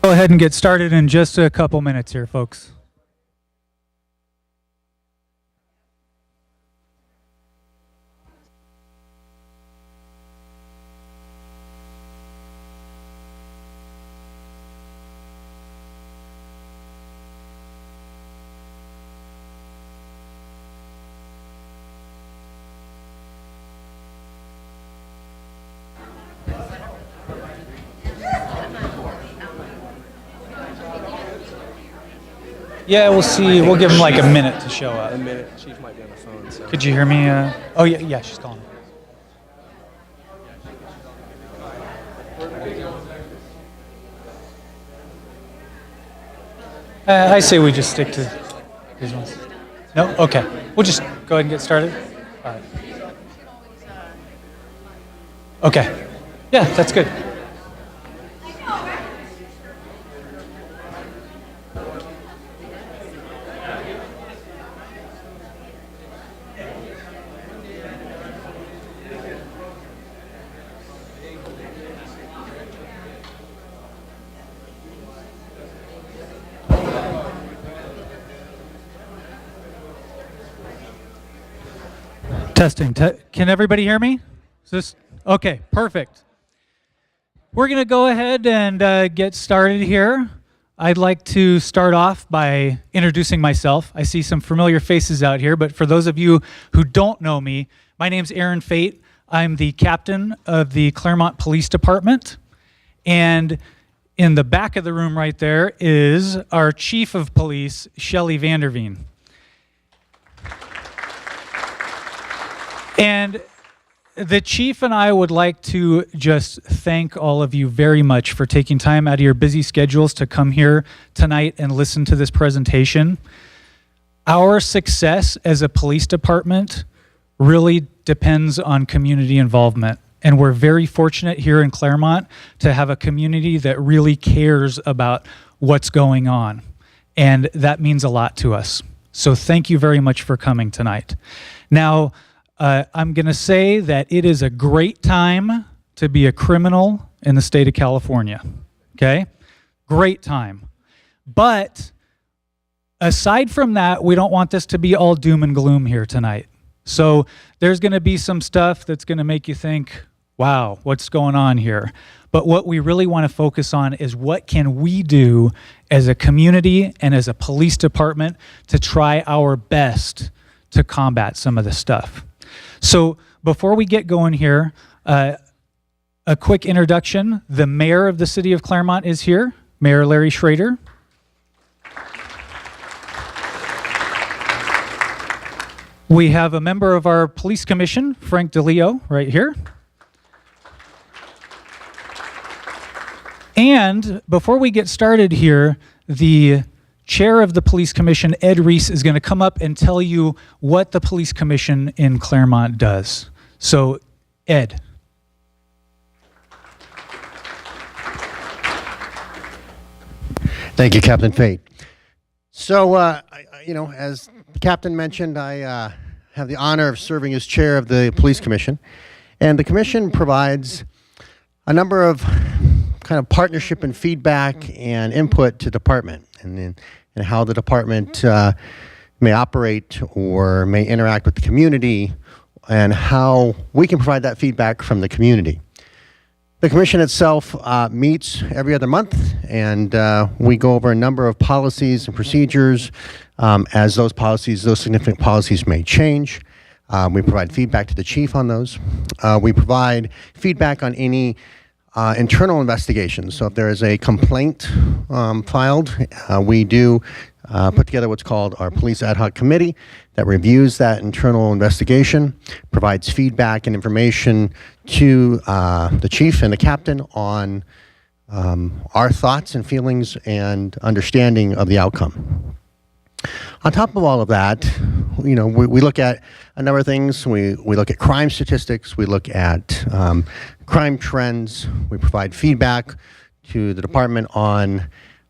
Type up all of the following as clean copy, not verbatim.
Go ahead and get started in just a couple minutes here, folks. Yeah, we'll see. We'll give him like a minute to show up. A minute. Chief might be on the phone. So. Could you hear me? Oh, yeah, she's calling. I say we just stick to these ones. No? Okay. We'll just go ahead and get started. All right. Okay. Yeah, that's good. Testing. Can everybody hear me? Is this okay? Perfect. We're going to go ahead and get started here. I'd like to start off by introducing myself. I see some familiar faces out here, but for those of you who don't know me, my name's Aaron Fate. I'm the captain of the Claremont Police Department. And in the back of the room right there is our chief of police, Shelley Vanderveen. And the chief and I would like to just thank all of you very much for taking time out of your busy schedules to come here tonight and listen to this presentation. Our success as a police department really depends on community involvement. And we're very fortunate here in Claremont to have a community that really cares about what's going on. And that means a lot to us. So thank you very much for coming tonight. Now, I'm going to say that it is a great time to be a criminal in the state of California, okay? Great time. But aside from that, we don't want this to be all doom and gloom here tonight. So there's going to be some stuff that's going to make you think, wow, what's going on here? But what we really want to focus on is what can we do as a community and as a police department to try our best to combat some of this stuff. So before we get going here, a quick introduction. The mayor of the city of Claremont is here, Mayor Larry Schrader. We have a member of our police commission, Frank DeLeo, right here. And before we get started here, the chair of the police commission, Ed Reese, is going to come up and tell you what the police commission in Claremont does. So, Ed. Thank you, Captain Fate. So, as the captain mentioned, I have the honor of serving as chair of the police commission. And the commission provides a number of kind of partnership and feedback and input to department and how the department may operate or may interact with the community and how we can provide that feedback from the community. The commission itself meets every other month, and we go over a number of policies and procedures as those significant policies may change. We provide feedback to the chief on those. We provide feedback on any internal investigations. So if there is a complaint filed, we do put together what's called our police ad hoc committee that reviews that internal investigation, provides feedback and information to the chief and the captain on our thoughts and feelings and understanding of the outcome. On top of all of that, we look at a number of things. We look at crime statistics. We look at crime trends. We provide feedback to the department on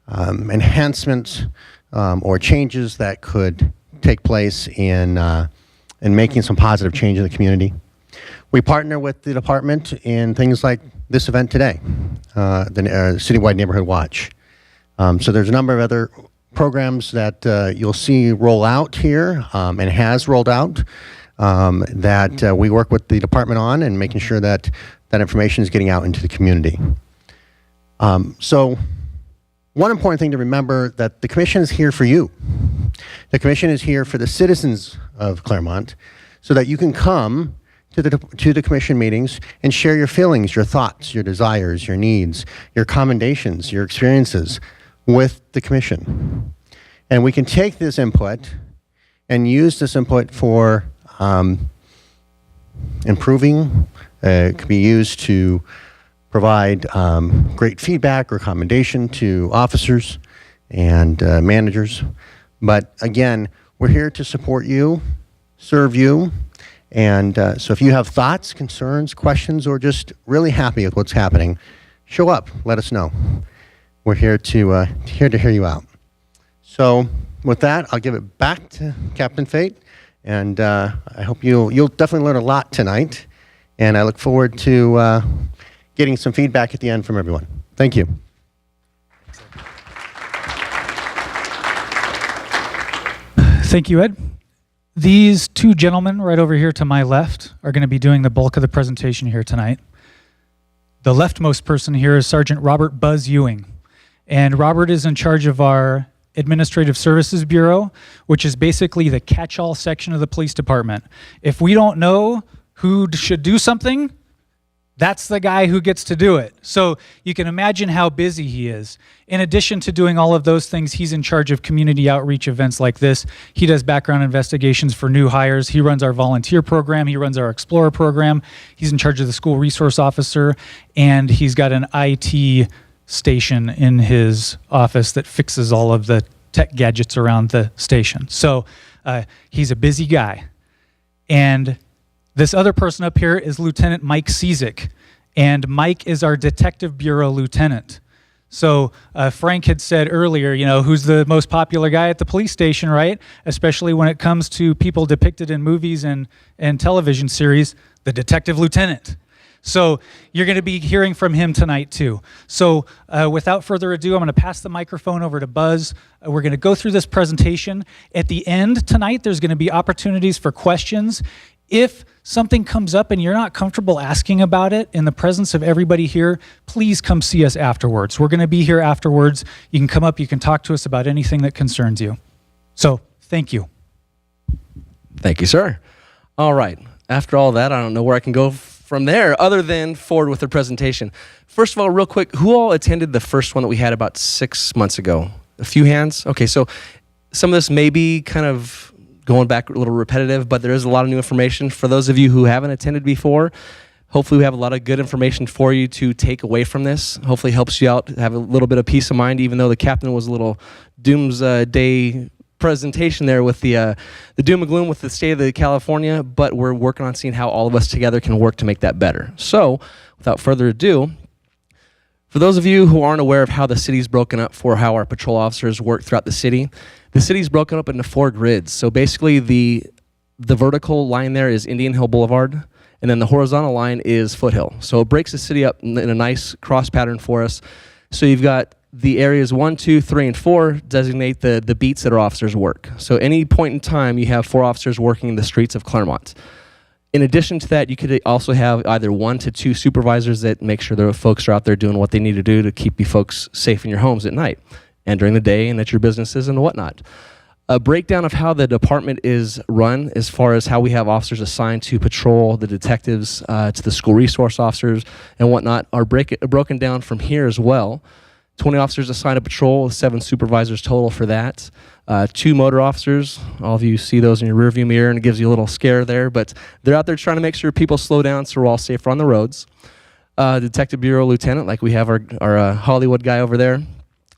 enhancements or changes that could take place in making some positive change in the community. We partner with the department in things like this event today, the Citywide Neighborhood Watch. So there's a number of other programs that you'll see roll out here and has rolled out that we work with the department on and making sure that that information is getting out into the community. So one important thing to remember that the commission is here for you. The commission is here for the citizens of Claremont so that you can come to the commission meetings and share your feelings, your thoughts, your desires, your needs, your commendations, your experiences with the commission. And we can take this input and use this input for improving. It can be used to provide great feedback or commendation to officers and managers. But again, we're here to support you, serve you, and so if you have thoughts, concerns, questions, or just really happy with what's happening, show up, let us know. We're here to hear you out. So with that, I'll give it back to Captain Fate, and I hope you'll definitely learn a lot tonight, and I look forward to getting some feedback at the end from everyone. Thank you. Thank you, Ed. These two gentlemen right over here to my left are going to be doing the bulk of the presentation here tonight. The leftmost person here is Sergeant Robert Buzz Ewing. And Robert is in charge of our Administrative Services Bureau, which is basically the catch-all section of the police department. If we don't know who should do something, that's the guy who gets to do it. So you can imagine how busy he is. In addition to doing all of those things, he's in charge of community outreach events like this. He does background investigations for new hires. He runs our volunteer program. He runs our Explorer program. He's in charge of the school resource officer, and he's got an IT station in his office that fixes all of the tech gadgets around the station. So he's a busy guy. And this other person up here is Lieutenant Mike Cizik, and Mike is our Detective Bureau Lieutenant. So Frank had said earlier, you know, who's the most popular guy at the police station, right? Especially when it comes to people depicted in movies and television series, the Detective Lieutenant. So you're going to be hearing from him tonight too. So without further ado, I'm going to pass the microphone over to Buzz. We're going to go through this presentation. At the end tonight, there's going to be opportunities for questions. If something comes up and you're not comfortable asking about it in the presence of everybody here, please come see us afterwards. We're going to be here afterwards. You can come up, you can talk to us about anything that concerns you. So, thank you. Thank you, sir. All right. After all that, I don't know where I can go from there other than forward with the presentation. First of all, real quick, who all attended the first one that we had about 6 months ago? A few hands? Okay, so some of this may be kind of going back a little repetitive, but there is a lot of new information. For those of you who haven't attended before, hopefully we have a lot of good information for you to take away from this. Hopefully helps you out, have a little bit of peace of mind, even though the captain was a little doomsday presentation there with the doom and gloom with the state of the California, but we're working on seeing how all of us together can work to make that better. So, without further ado, for those of you who aren't aware of how the city's broken up for how our patrol officers work throughout the city's broken up into 4 grids. So basically the vertical line there is Indian Hill Boulevard, and then the horizontal line is Foothill. So it breaks the city up in a nice cross pattern for us. So you've got the areas 1, 2, 3, and 4 designate the beats that our officers work. So any point in time, you have 4 officers working in the streets of Claremont. In addition to that, you could also have either 1 to 2 supervisors that make sure the folks are out there doing what they need to do to keep you folks safe in your homes at night and during the day and at your businesses and whatnot. A breakdown of how the department is run as far as how we have officers assigned to patrol, the detectives, to the school resource officers and whatnot are broken down from here as well. 20 officers assigned to patrol, 7 supervisors total for that. 2 motor officers, all of you see those in your rearview mirror and it gives you a little scare there, but they're out there trying to make sure people slow down so we're all safer on the roads. Detective Bureau Lieutenant, like we have our Hollywood guy over there.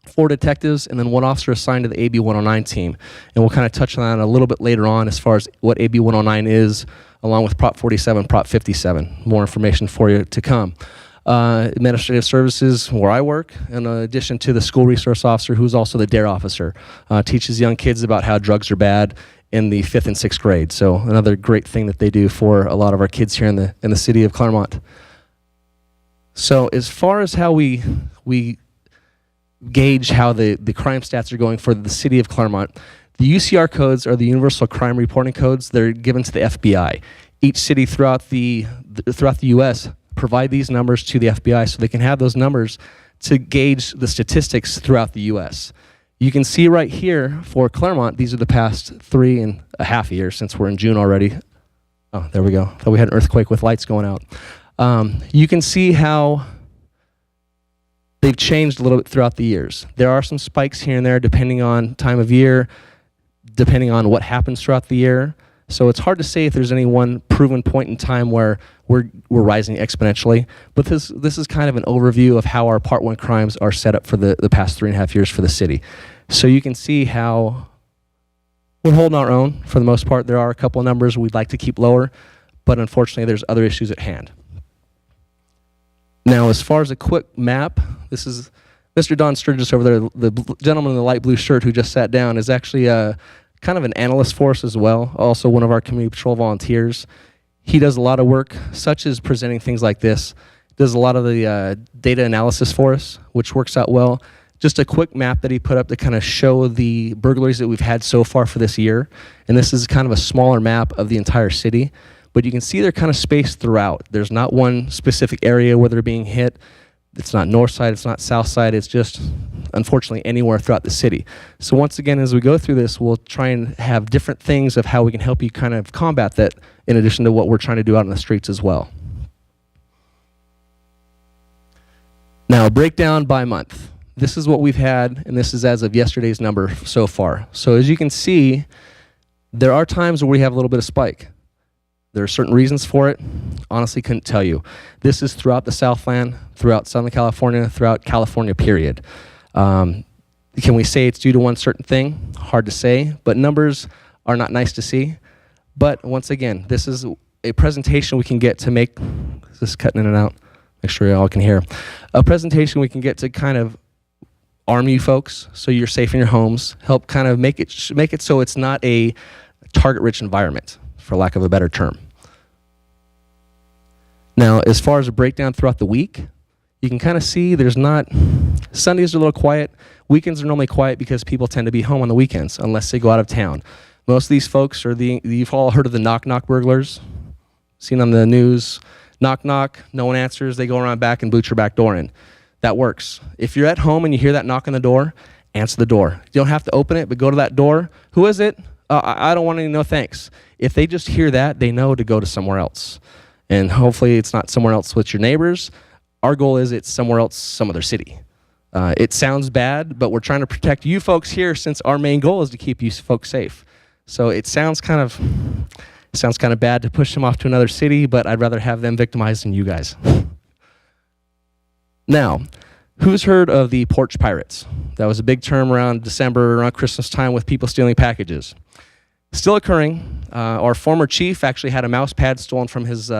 4 detectives, and then 1 officer assigned to the AB 109 team. And we'll kind of touch on that a little bit later on as far as what AB 109 is, along with Prop 47, Prop 57. More information for you to come. Administrative Services, where I work, in addition to the school resource officer, who's also the DARE officer, teaches young kids about how drugs are bad in the 5th and 6th grade. So another great thing that they do for a lot of our kids here in the city of Claremont. So as far as how we gauge how the crime stats are going for the city of Claremont. The UCR codes are the Universal Crime Reporting Codes. They're given to the FBI. Each city throughout the U.S. provide these numbers to the FBI so they can have those numbers to gauge the statistics throughout the U.S. You can see right here for Claremont, these are the past 3.5 years since we're in June already. Oh, there we go. Thought we had an earthquake with lights going out. You can see how they've changed a little bit throughout the years. There are some spikes here and there depending on time of year, depending on what happens throughout the year. So it's hard to say if there's any one proven point in time where we're rising exponentially. But this is kind of an overview of how our Part 1 crimes are set up for the past 3.5 years for the city. So you can see how we're holding our own for the most part. There are a couple of numbers we'd like to keep lower, but unfortunately there's other issues at hand. Now, as far as a quick map, this is Mr. Don Sturgis over there, the gentleman in the light blue shirt who just sat down, is actually kind of an analyst for us as well, also one of our community patrol volunteers. He does a lot of work, such as presenting things like this, does a lot of the data analysis for us, which works out well. Just a quick map that he put up to kind of show the burglaries that we've had so far for this year. And this is kind of a smaller map of the entire city, but you can see they're kind of spaced throughout. There's not one specific area where they're being hit. It's not north side, it's not south side, it's just, unfortunately, anywhere throughout the city. So once again, as we go through this, we'll try and have different things of how we can help you kind of combat that in addition to what we're trying to do out in the streets as well. Now, breakdown by month. This is what we've had, and this is as of yesterday's number so far. So as you can see, there are times where we have a little bit of spike. There are certain reasons for it. Honestly, couldn't tell you. This is throughout the Southland, throughout Southern California, throughout California, period. Can we say it's due to one certain thing? Hard to say, but numbers are not nice to see. But once again, this is a presentation we can get to make, is this cutting in and out? Make sure you all can hear. A presentation we can get to kind of arm you folks so you're safe in your homes, help kind of make it so it's not a target-rich environment, for lack of a better term. Now, as far as a breakdown throughout the week, you can kind of see there's not, Sundays are a little quiet. Weekends are normally quiet because people tend to be home on the weekends unless they go out of town. Most of these folks are you've all heard of the knock-knock burglars, seen on the news. Knock, knock, no one answers, they go around back and boot your back door in. That works. If you're at home and you hear that knock on the door, answer the door. You don't have to open it, but go to that door. Who is it? I don't want any, no thanks. If they just hear that, they know to go to somewhere else. And hopefully it's not somewhere else with your neighbors. Our goal is it's somewhere else, some other city. It sounds bad, but we're trying to protect you folks here since our main goal is to keep you folks safe. So it sounds kind of bad to push them off to another city, but I'd rather have them victimized than you guys. Now, who's heard of the Porch Pirates? That was a big term around December, around Christmas time with people stealing packages. Still occurring. Our former chief actually had a mouse pad stolen from his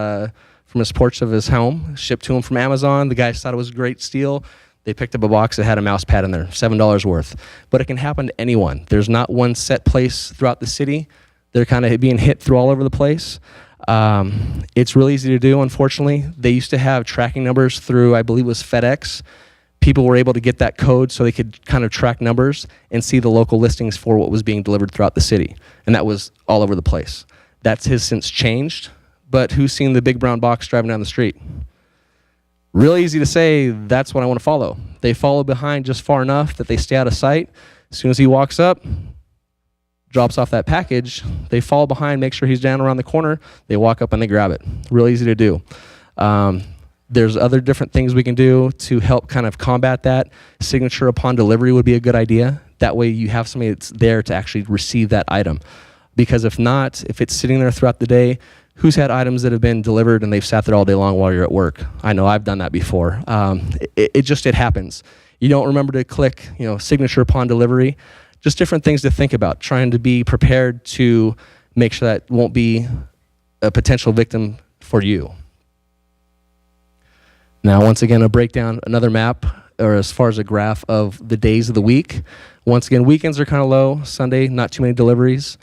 porch of his home, shipped to him from Amazon. The guys thought it was a great steal. They picked up a box that had a mouse pad in there, $7 worth. But it can happen to anyone. There's not one set place throughout the city. They're kind of being hit through all over the place. It's really easy to do, unfortunately. They used to have tracking numbers through, I believe it was FedEx. People were able to get that code so they could kind of track numbers and see the local listings for what was being delivered throughout the city. And that was all over the place. That has since changed, but who's seen the big brown box driving down the street? Real easy to say, that's what I want to follow. They follow behind just far enough that they stay out of sight. As soon as he walks up, drops off that package, they fall behind, make sure he's down around the corner, they walk up and they grab it. Real easy to do. There's other different things we can do to help kind of combat that. Signature upon delivery would be a good idea. That way you have somebody that's there to actually receive that item. Because if not, if it's sitting there throughout the day, who's had items that have been delivered and they've sat there all day long while you're at work? I know I've done that before. It happens. You don't remember to click, signature upon delivery. Just different things to think about, trying to be prepared to make sure that won't be a potential victim for you. Now, once again, a breakdown, another map, or as far as a graph of the days of the week. Once again, weekends are kind of low. Sunday, not too many deliveries.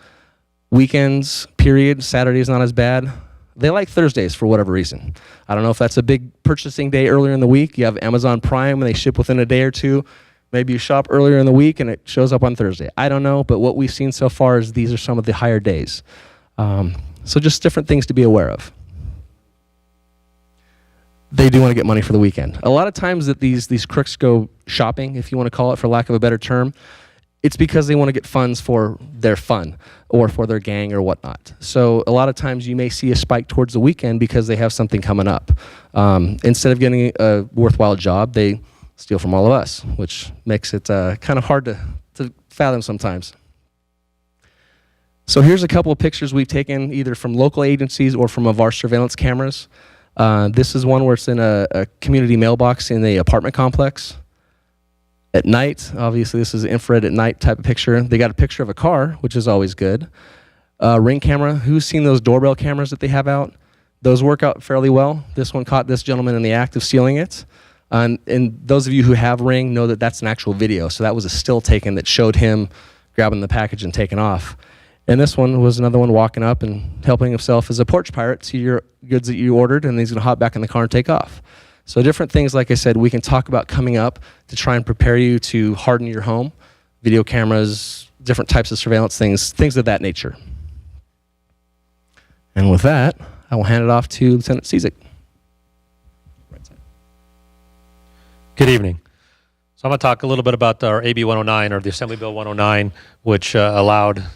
Weekends, period. Saturday's not as bad. They like Thursdays for whatever reason. I don't know if that's a big purchasing day earlier in the week. You have Amazon Prime and they ship within a day or two. Maybe you shop earlier in the week and it shows up on Thursday. I don't know, but what we've seen so far is these are some of the higher days. So just different things to be aware of. They do want to get money for the weekend. A lot of times that these crooks go shopping, if you want to call it for lack of a better term, it's because they want to get funds for their fun or for their gang or whatnot. So a lot of times you may see a spike towards the weekend because they have something coming up. Instead of getting a worthwhile job, they steal from all of us, which makes it kind of hard to fathom sometimes. So here's a couple of pictures we've taken either from local agencies or from of our surveillance cameras. This is one where it's in a community mailbox in the apartment complex. At night, obviously this is an infrared at night type of picture. They got a picture of a car, which is always good. Ring camera, who's seen those doorbell cameras that they have out? Those work out fairly well. This one caught this gentleman in the act of stealing it. And those of you who have Ring know that that's an actual video. So that was a still taken that showed him grabbing the package and taking off. And this one was another one walking up and helping himself as a porch pirate to your goods that you ordered, and he's gonna hop back in the car and take off. So different things, like I said, we can talk about coming up to try and prepare you to harden your home, video cameras, different types of surveillance things of that nature. And with that, I will hand it off to Lieutenant Cizik. Good evening. So I'm going to talk a little bit about our AB 109, or the Assembly Bill 109, which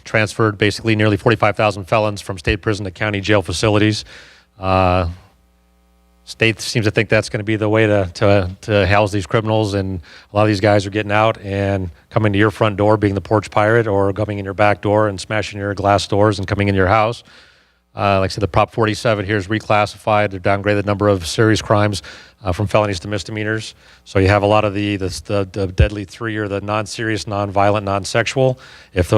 transferred basically nearly 45,000 felons from state prison to county jail facilities. State seems to think that's going to be the way to house these criminals, and a lot of these guys are getting out and coming to your front door, being the porch pirate, or coming in your back door and smashing your glass doors and coming in your house. Like I said, the Prop 47 here is reclassified. They've downgraded the number of serious crimes from felonies to misdemeanors. So you have a lot of the deadly three, or the non-serious, non-violent, non-sexual. If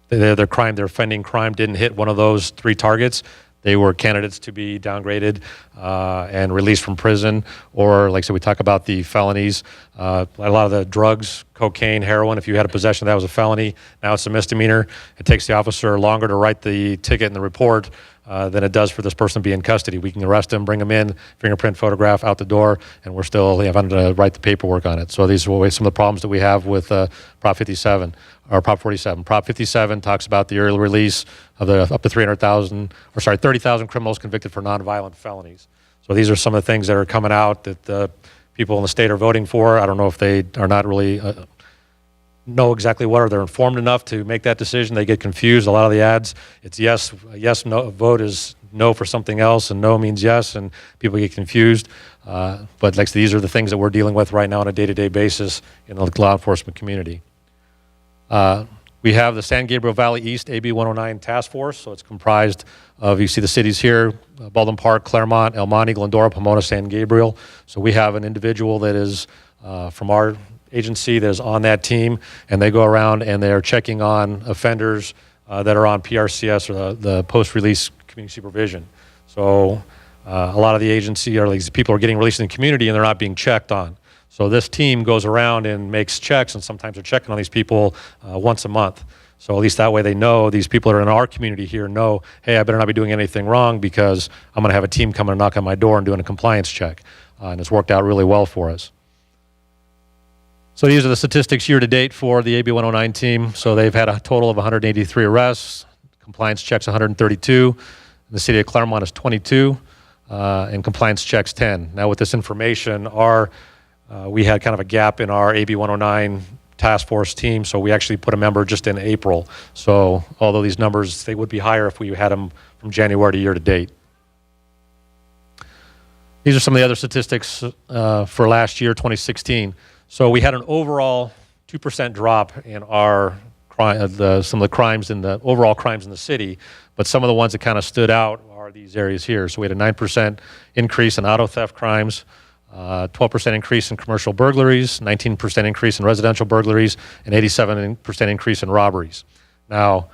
their offending crime didn't hit one of those three targets, they were candidates to be downgraded and released from prison. Or, like I said, we talk about the felonies. A lot of the drugs, cocaine, heroin, if you had a possession, that was a felony. Now it's a misdemeanor. It takes the officer longer to write the ticket and the report than it does for this person to be in custody. We can arrest him, bring him in, fingerprint, photograph, out the door, and we're still having to write the paperwork on it. So these are some of the problems that we have with Prop 57, or Prop 47. Prop 57 talks about the early release of the up to 30,000 criminals convicted for nonviolent felonies. So these are some of the things that are coming out that people in the state are voting for. I don't know if they are not really know exactly what, or they're informed enough to make that decision. They get confused. A lot of the ads, it's yes, no, vote is no for something else, and no means yes, and people get confused. But like these are the things that we're dealing with right now on a day-to-day basis in the law enforcement community. We have the San Gabriel Valley East AB 109 Task Force. So it's comprised of, you see the cities here, Baldwin Park, Claremont, El Monte, Glendora, Pomona, San Gabriel. So we have an individual that is from our agency that is on that team, and they go around and they're checking on offenders that are on PRCS, or the post-release community supervision. So a lot of the agency, or these people are getting released in the community and they're not being checked on. So this team goes around and makes checks, and sometimes they're checking on these people once a month. So at least that way they know, these people that are in our community here know, hey, I better not be doing anything wrong, because I'm going to have a team coming and knock on my door and doing a compliance check. And it's worked out really well for us. So these are the statistics year to date for the AB 109 team. So they've had a total of 183 arrests, compliance checks 132. The city of Claremont is 22, and compliance checks 10. Now with this information, we had kind of a gap in our AB 109 task force team, so we actually put a member just in April. So although these numbers, they would be higher if we had them from January to year to date. These are some of the other statistics for last year, 2016. So we had an overall 2% drop in our some of the crimes in the overall crimes in the city, but some of the ones that kind of stood out are these areas here. So we had a 9% increase in auto theft crimes, 12% increase in commercial burglaries, 19% increase in residential burglaries, and 87% increase in robberies. Now,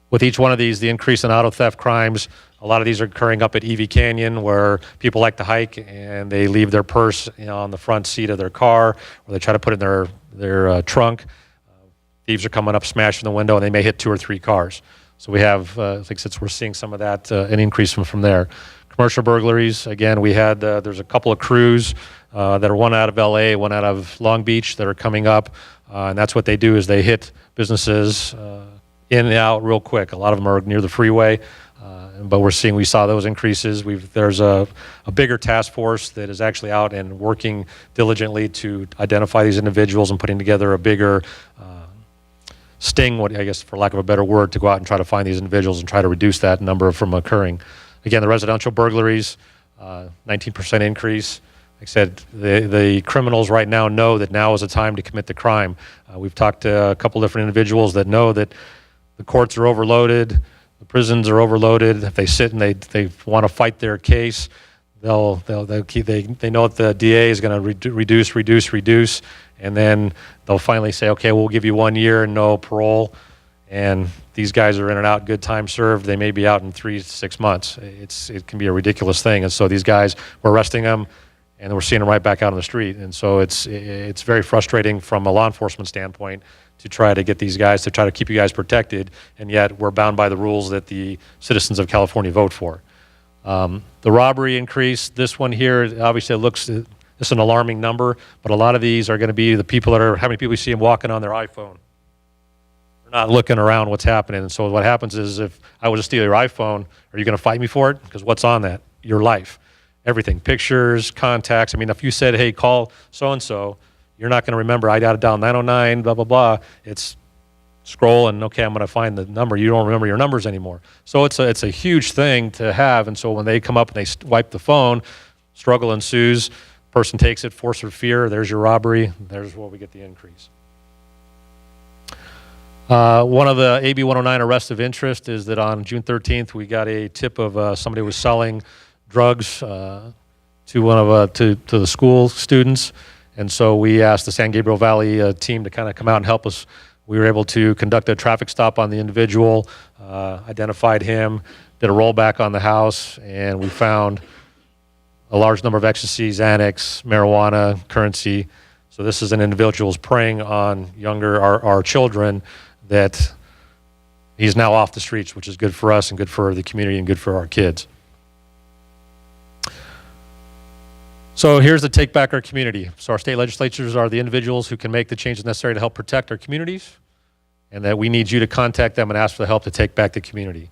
with each one of these, the increase in auto theft crimes, a lot of these are occurring up at EV Canyon, where people like to hike and they leave their purse on the front seat of their car, or they try to put it in their trunk. Thieves are coming up, smashing the window, and they may hit 2 or 3 cars. So we have, like since we're seeing some of that, an increase from there. Commercial burglaries, again, we had, there's a couple of crews that are one out of LA, one out of Long Beach that are coming up. And that's what they do, is they hit businesses in and out real quick. A lot of them are near the freeway. But we saw those increases. There's a bigger task force that is actually out and working diligently to identify these individuals and putting together a bigger sting, I guess for lack of a better word, to go out and try to find these individuals and try to reduce that number from occurring. Again, the residential burglaries, 19% increase. Like I said, the criminals right now know that now is the time to commit the crime. We've talked to a couple different individuals that know that the courts are overloaded, the prisons are overloaded. If they sit and they want to fight their case, they know that the DA is going to reduce, and then they'll finally say, okay, we'll give you 1 year and no parole. And these guys are in and out, good time served. They may be out in 3 to 6 months. It can be a ridiculous thing. And so these guys, we're arresting them, and we're seeing them right back out on the street. And so it's very frustrating from a law enforcement standpoint to try to get these guys, to try to keep you guys protected, and yet we're bound by the rules that the citizens of California vote for. The robbery increase, this one here, obviously it's an alarming number, but a lot of these are going to be the people how many people you see them walking on their iPhone. They're not looking around what's happening. And so what happens is, if I was to steal your iPhone, are you going to fight me for it? Because what's on that? Your life. Everything. Pictures, contacts. I mean, if you said, hey, call so-and-so, you're not going to remember, I got it down 909, blah, blah, blah. It's scroll and, okay, I'm going to find the number. You don't remember your numbers anymore. So it's a huge thing to have. And so when they come up and they wipe the phone, struggle ensues. Person takes it, force or fear. There's your robbery. There's where we get the increase. One of the AB 109 arrests of interest is that on June 13th, we got a tip of somebody was selling drugs to the school students. And so we asked the San Gabriel Valley team to kind of come out and help us. We were able to conduct a traffic stop on the individual, identified him, did a rollback on the house, and we found a large number of ecstasy, Xanax, marijuana, currency. So this is an individual who's preying on our children, that he's now off the streets, which is good for us and good for the community and good for our kids. So here's the Take Back Our Community. So our state legislatures are the individuals who can make the changes necessary to help protect our communities, and that we need you to contact them and ask for the help to take back the community.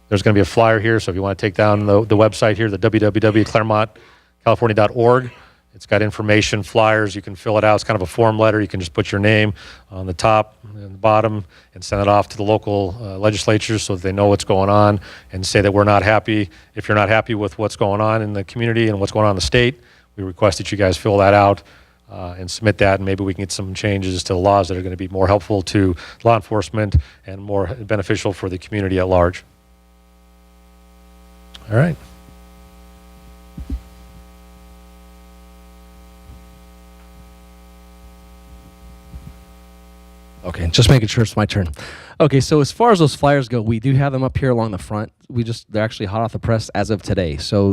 There's going to be a flyer here, so if you want to take down the website here, the www.claremontcalifornia.org. It's got information, flyers. You can fill it out. It's kind of a form letter. You can just put your name on the top and the bottom and send it off to the local legislatures so that they know what's going on, and say that we're not happy. If you're not happy with what's going on in the community and what's going on in the state, we request that you guys fill that out and submit that, and maybe we can get some changes to the laws that are going to be more helpful to law enforcement and more beneficial for the community at large. All right. Okay, just making sure it's my turn. Okay, so as far as those flyers go, we do have them up here along the front. They're actually hot off the press as of today. So